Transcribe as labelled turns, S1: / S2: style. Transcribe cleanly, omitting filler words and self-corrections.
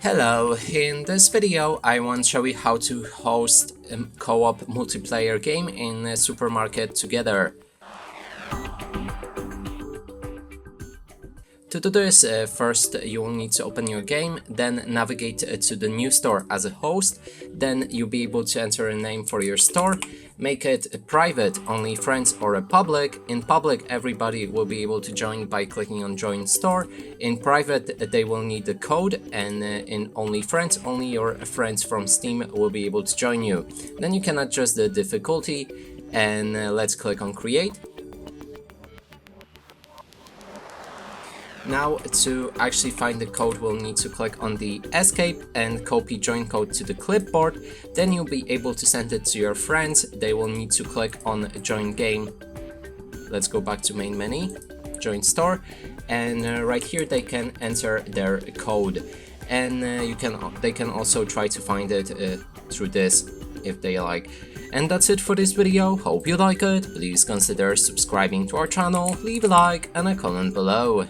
S1: Hello, in this video I want to show you how to host a co-op multiplayer game in a supermarket together. To do this, first you will need to open your game, then navigate to the new store as a host, then you'll be able to enter a name for your store, make it a private, only friends, or a public. In public, everybody will be able to join by clicking on join store. In private, they will need the code, and in only friends, only your friends from Steam will be able to join you. Then you can adjust the difficulty, and let's click on create. Now, to actually find the code, we'll need to click on the escape and copy join code to the clipboard. Then you'll be able to send it to your friends. They will need to click on join game. Let's go back to main menu, join store, and right here they can enter their code. And they can also try to find it through this if they like. And that's it for this video. Hope you like it. Please consider subscribing to our channel, leave a like and a comment below.